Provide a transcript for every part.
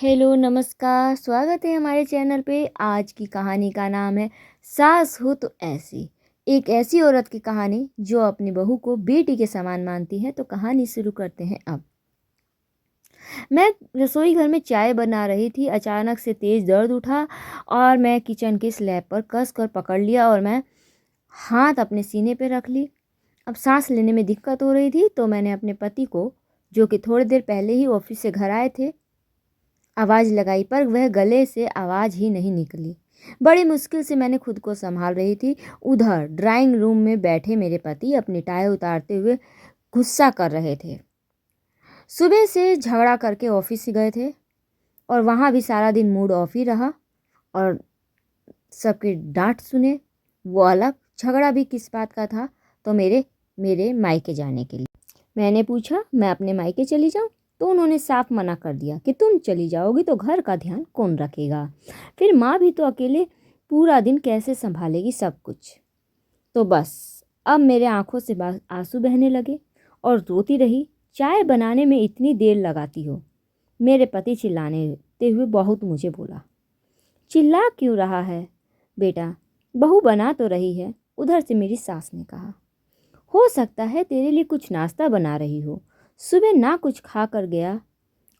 Hello, नमस्कार, स्वागत है हमारे चैनल पे। आज की कहानी का नाम है सास हो तो ऐसी। एक ऐसी औरत की कहानी जो अपनी बहू को बेटी के समान मानती है। तो कहानी शुरू करते हैं अब। मैं रसोई घर में चाय बना रही थी। अचानक से तेज दर्द उठा और मैं किचन के स्लैब पर कस कर पकड़ लिया और मैं हाथ अपने सीने पे रख ली। अब सांस लेने में दिक्कत हो रही थी तो मैंने अपने पति को, जो कि थोड़ी देर पहले ही ऑफिस से घर आए थे, आवाज़ लगाई, पर वह गले से आवाज़ ही नहीं निकली। बड़ी मुश्किल से मैंने खुद को संभाल रही थी। उधर ड्राइंग रूम में बैठे मेरे पति अपनी टाई उतारते हुए गुस्सा कर रहे थे। सुबह से झगड़ा करके ऑफिस गए थे और वहाँ भी सारा दिन मूड ऑफ ही रहा और सबके डांट सुने। वो अलग, झगड़ा भी किस बात का था? तो मेरे मेरे मायके जाने के लिए। मैंने पूछा, मैं अपने मायके चली जाऊं? तो उन्होंने साफ मना कर दिया कि तुम चली जाओगी तो घर का ध्यान कौन रखेगा? फिर माँ भी तो अकेले पूरा दिन कैसे संभालेगी सब कुछ? तो बस अब मेरे आंखों से आंसू बहने लगे और रोती रही। चाय बनाने में इतनी देर लगाती हो? मेरे पति चिल्लाते हुए बहुत मुझे बोला। चिल्ला क्यों रहा है बेटा, बहू बना तो रही है। उधर से मेरी सास ने कहा, हो सकता है तेरे लिए कुछ नाश्ता बना रही हो। सुबह ना कुछ खा कर गया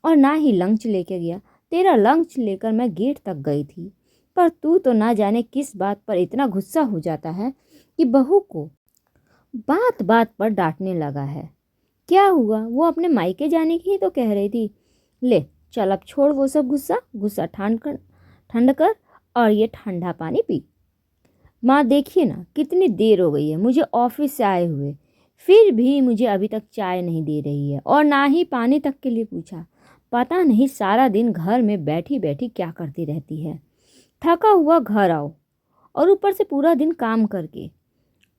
और ना ही लंच लेके गया। तेरा लंच लेकर मैं गेट तक गई थी, पर तू तो ना जाने किस बात पर इतना गुस्सा हो जाता है कि बहू को बात बात पर डांटने लगा है। क्या हुआ? वो अपने मायके जाने की ही तो कह रही थी। ले चल, अब छोड़ वो सब गुस्सा। गुस्सा ठंड कर और ये ठंडा पानी पी। माँ देखिए ना, कितनी देर हो गई है मुझे ऑफिस से आए हुए, फिर भी मुझे अभी तक चाय नहीं दे रही है और ना ही पानी तक के लिए पूछा। पता नहीं सारा दिन घर में बैठी बैठी क्या करती रहती है। थका हुआ घर आओ और ऊपर से पूरा दिन काम करके,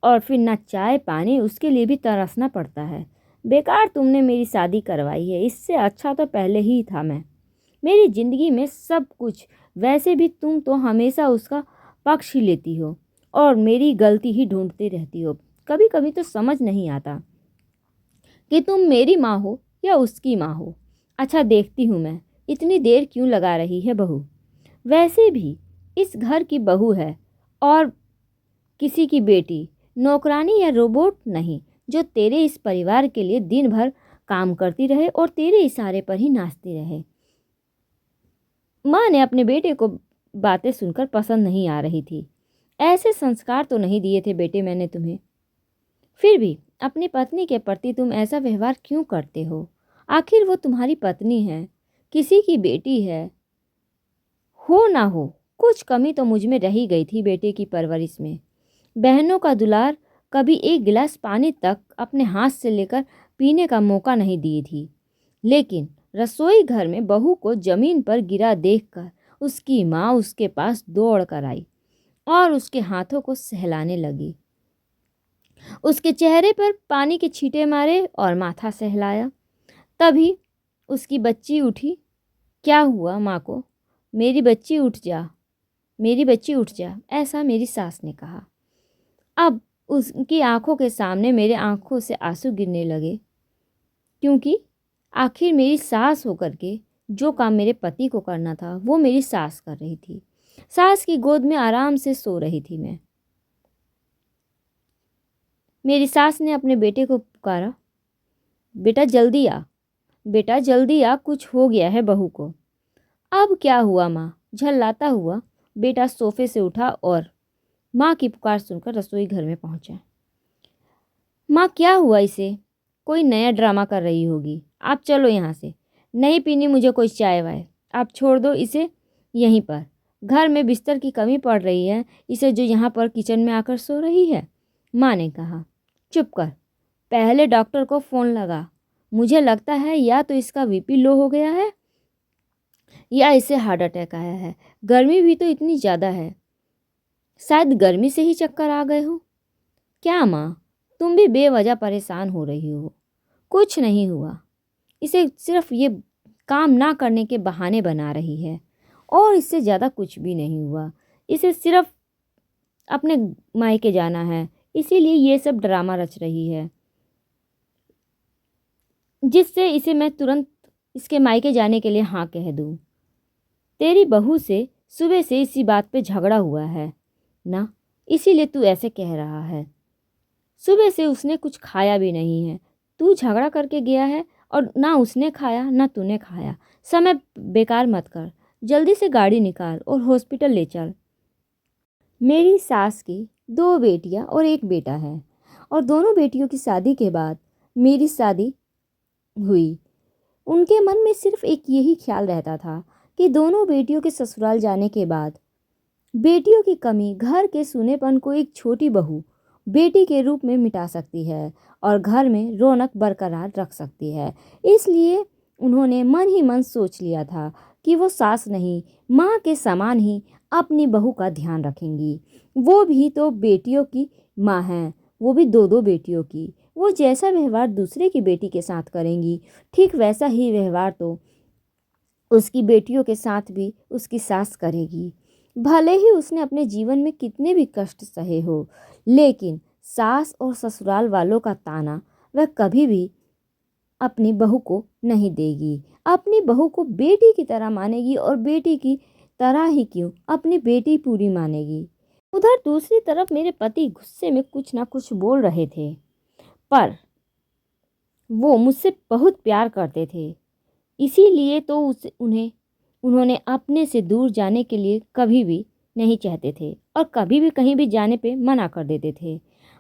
और फिर ना चाय पानी, उसके लिए भी तरसना पड़ता है। बेकार तुमने मेरी शादी करवाई है, इससे अच्छा तो पहले ही था मैं। मेरी ज़िंदगी में सब कुछ, वैसे भी तुम तो हमेशा उसका पक्ष ही लेती हो और मेरी गलती ही ढूंढती रहती हो। कभी कभी तो समझ नहीं आता कि तुम मेरी माँ हो या उसकी माँ हो। अच्छा देखती हूँ मैं, इतनी देर क्यों लगा रही है बहू? वैसे भी इस घर की बहू है और किसी की बेटी, नौकरानी या रोबोट नहीं, जो तेरे इस परिवार के लिए दिन भर काम करती रहे और तेरे इशारे पर ही नाचती रहे। माँ ने अपने बेटे को बातें सुनकर पसंद नहीं आ रही थी। ऐसे संस्कार तो नहीं दिए थे बेटे मैंने तुम्हें। फिर भी अपनी पत्नी के प्रति तुम ऐसा व्यवहार क्यों करते हो? आखिर वो तुम्हारी पत्नी है, किसी की बेटी है। हो ना हो, कुछ कमी तो मुझ में रही गई थी बेटे की परवरिश में। बहनों का दुलार, कभी एक गिलास पानी तक अपने हाथ से लेकर पीने का मौका नहीं दी थी। लेकिन रसोई घर में बहू को जमीन पर गिरा देखकर उसकी माँ उसके पास दौड़ कर आई और उसके हाथों को सहलाने लगी। उसके चेहरे पर पानी के छींटे मारे और माथा सहलाया। तभी उसकी बच्ची उठी। क्या हुआ माँ को? मेरी बच्ची उठ जा, मेरी बच्ची उठ जा, ऐसा मेरी सास ने कहा। अब उसकी आंखों के सामने मेरे आंखों से आंसू गिरने लगे, क्योंकि आखिर मेरी सास होकर के जो काम मेरे पति को करना था वो मेरी सास कर रही थी। सास की गोद में आराम से सो रही थी मैं। मेरी सास ने अपने बेटे को पुकारा, बेटा जल्दी आ, बेटा जल्दी आ, कुछ हो गया है बहू को। अब क्या हुआ माँ? झल्लाता हुआ बेटा सोफे से उठा और माँ की पुकार सुनकर रसोई घर में पहुंचा। माँ क्या हुआ इसे? कोई नया ड्रामा कर रही होगी। आप चलो यहाँ से, नहीं पीनी मुझे कोई चाय वाय। आप छोड़ दो इसे यहीं पर। घर में बिस्तर की कमी पड़ रही है इसे, जो यहाँ पर किचन में आकर सो रही है। माँ ने कहा, चुप कर, पहले डॉक्टर को फ़ोन लगा। मुझे लगता है या तो इसका बीपी लो हो गया है या इसे हार्ट अटैक आया है। गर्मी भी तो इतनी ज़्यादा है, शायद गर्मी से ही चक्कर आ गए हो। क्या माँ, तुम भी बेवजह परेशान हो रही हो? कुछ नहीं हुआ, इसे सिर्फ ये काम ना करने के बहाने बना रही है और इससे ज़्यादा कुछ भी नहीं हुआ। इसे सिर्फ अपने मायके जाना है, इसीलिए ये सब ड्रामा रच रही है, जिससे इसे मैं तुरंत इसके मायके जाने के लिए हाँ कह दूँ। तेरी बहू से सुबह से इसी बात पे झगड़ा हुआ है ना, इसीलिए तू ऐसे कह रहा है। सुबह से उसने कुछ खाया भी नहीं है, तू झगड़ा करके गया है और ना उसने खाया ना तूने खाया। समय बेकार मत कर, जल्दी से गाड़ी निकाल और हॉस्पिटल ले चल। मेरी सास की 2 बेटियां और 1 बेटा है और दोनों बेटियों की शादी के बाद मेरी शादी हुई। उनके मन में सिर्फ एक यही ख्याल रहता था कि दोनों बेटियों के ससुराल जाने के बाद बेटियों की कमी, घर के सूनेपन को एक छोटी बहू बेटी के रूप में मिटा सकती है और घर में रौनक बरकरार रख सकती है। इसलिए उन्होंने मन ही मन सोच लिया था कि वो सास नहीं, माँ के समान ही अपनी बहू का ध्यान रखेंगी। वो भी तो बेटियों की माँ हैं, वो भी 2-2 बेटियों की। वो जैसा व्यवहार दूसरे की बेटी के साथ करेंगी, ठीक वैसा ही व्यवहार तो उसकी बेटियों के साथ भी उसकी सास करेगी। भले ही उसने अपने जीवन में कितने भी कष्ट सहे हो, लेकिन सास और ससुराल वालों का ताना वह कभी भी अपनी बहू को नहीं देगी। अपनी बहू को बेटी की तरह मानेगी और बेटी की तरह ही क्यों, अपनी बेटी पूरी मानेगी। उधर दूसरी तरफ मेरे पति गुस्से में कुछ ना कुछ बोल रहे थे, पर वो मुझसे बहुत प्यार करते थे, इसीलिए तो उन्होंने अपने से दूर जाने के लिए कभी भी नहीं चाहते थे और कभी भी कहीं भी जाने पे मना कर देते थे।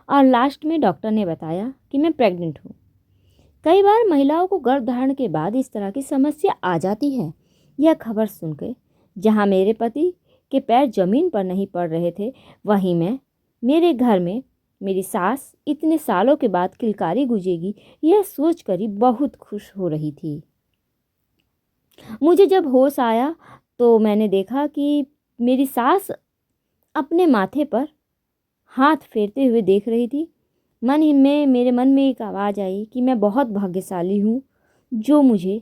और लास्ट में डॉक्टर ने बताया कि मैं प्रेग्नेंट हूँ। कई बार महिलाओं को गर्भधारण के बाद इस तरह की समस्या आ जाती है। यह खबर सुनकर जहाँ मेरे पति के पैर जमीन पर नहीं पड़ रहे थे, वहीं मेरे घर में मेरी सास इतने सालों के बाद किलकारी गुजेगी, यह सोचकर ही बहुत खुश हो रही थी। मुझे जब होश आया तो मैंने देखा कि मेरी सास अपने माथे पर हाथ फेरते हुए देख रही थी। मेरे मन में एक आवाज़ आई कि मैं बहुत भाग्यशाली हूँ जो मुझे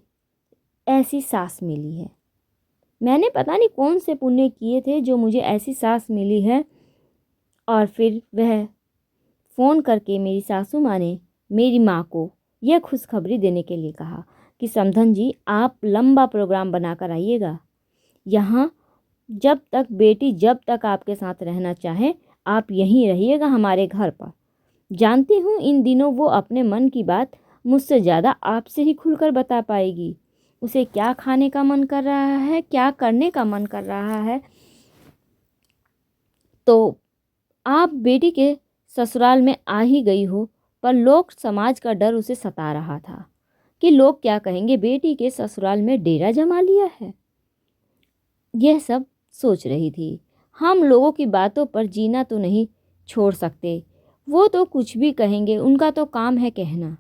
ऐसी सास मिली है। मैंने पता नहीं कौन से पुण्य किए थे जो मुझे ऐसी सास मिली है। और फिर वह फ़ोन करके मेरी सासू माँ ने मेरी माँ को यह खुशखबरी देने के लिए कहा कि समधन जी, आप लंबा प्रोग्राम बनाकर आइएगा यहाँ। जब तक आपके साथ रहना चाहे आप यहीं रहिएगा हमारे घर पर। जानती हूँ इन दिनों वो अपने मन की बात मुझसे ज़्यादा आपसे ही खुलकर बता पाएगी। उसे क्या खाने का मन कर रहा है, क्या करने का मन कर रहा है। तो आप बेटी के ससुराल में आ ही गई हो, पर लोग समाज का डर उसे सता रहा था कि लोग क्या कहेंगे, बेटी के ससुराल में डेरा जमा लिया है। यह सब सोच रही थी। हम लोगों की बातों पर जीना तो नहीं छोड़ सकते, वो तो कुछ भी कहेंगे, उनका तो काम है कहना।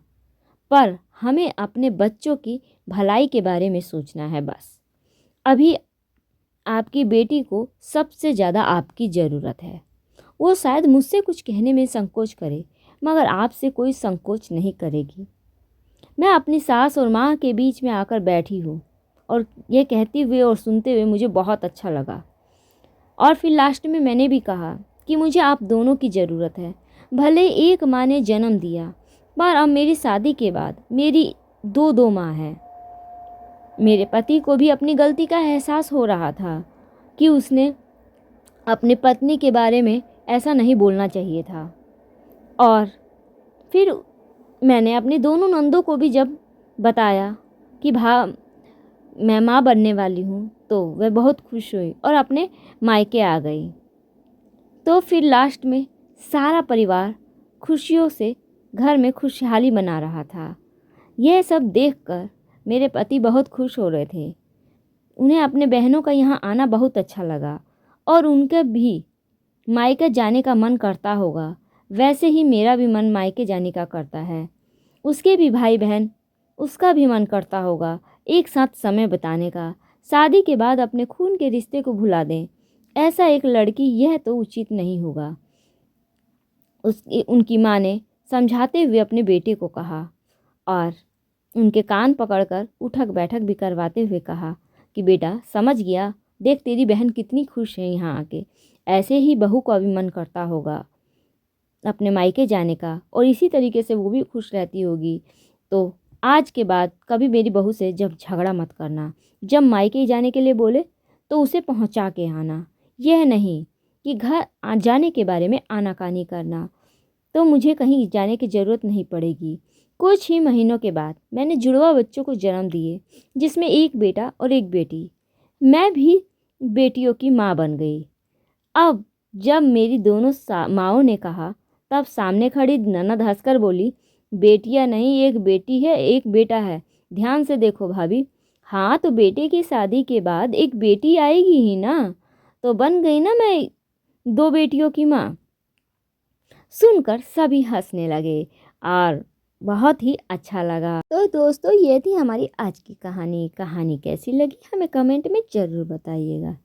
पर हमें अपने बच्चों की भलाई के बारे में सोचना है बस। अभी आपकी बेटी को सबसे ज़्यादा आपकी ज़रूरत है। वो शायद मुझसे कुछ कहने में संकोच करे, मगर आपसे कोई संकोच नहीं करेगी। मैं अपनी सास और माँ के बीच में आकर बैठी हूँ और ये कहते हुए और सुनते हुए मुझे बहुत अच्छा लगा। और फिर लास्ट में मैंने भी कहा कि मुझे आप दोनों की ज़रूरत है। भले एक माँ ने जन्म दिया, पर अब मेरी शादी के बाद मेरी 2 माँ हैं। मेरे पति को भी अपनी गलती का एहसास हो रहा था कि उसने अपनी पत्नी के बारे में ऐसा नहीं बोलना चाहिए था। और फिर मैंने अपनी दोनों नंदों को भी जब बताया कि मैं माँ बनने वाली हूँ, तो वह बहुत खुश हुई और अपने मायके आ गई। तो फिर लास्ट में सारा परिवार खुशियों से घर में खुशहाली मना रहा था। यह सब देखकर मेरे पति बहुत खुश हो रहे थे। उन्हें अपने बहनों का यहाँ आना बहुत अच्छा लगा और उनका भी मायके जाने का मन करता होगा। वैसे ही मेरा भी मन मायके जाने का करता है। उसके भी भाई बहन, उसका भी मन करता होगा एक साथ समय बिताने का। शादी के बाद अपने खून के रिश्ते को भुला दें, ऐसा एक लड़की, यह तो उचित नहीं होगा। उनकी माँ ने समझाते हुए अपने बेटे को कहा और उनके कान पकड़कर उठक बैठक भी करवाते हुए कहा कि बेटा समझ गया, देख तेरी बहन कितनी खुश है यहाँ आके। ऐसे ही बहू का भी मन करता होगा अपने मायके जाने का और इसी तरीके से वो भी खुश रहती होगी। तो आज के बाद कभी मेरी बहू से जब झगड़ा मत करना। जब मायके जाने के लिए बोले तो उसे पहुंचा के आना, यह नहीं कि घर जाने के बारे में आनाकानी करना। तो मुझे कहीं जाने की ज़रूरत नहीं पड़ेगी। कुछ ही महीनों के बाद मैंने जुड़वा बच्चों को जन्म दिए, जिसमें एक बेटा और एक बेटी। मैं भी बेटियों की माँ बन गई। अब जब मेरी दोनों माँओं ने कहा, तब सामने खड़ी ननद हंसकर बोली, बेटियां नहीं, एक बेटी है एक बेटा है, ध्यान से देखो भाभी। हाँ, तो बेटे की शादी के बाद एक बेटी आएगी ही ना, तो बन गई ना मैं दो बेटियों की माँ। सुनकर सभी हंसने लगे और बहुत ही अच्छा लगा। तो दोस्तों, ये थी हमारी आज की कहानी। कहानी कैसी लगी हमें कमेंट में ज़रूर बताइएगा।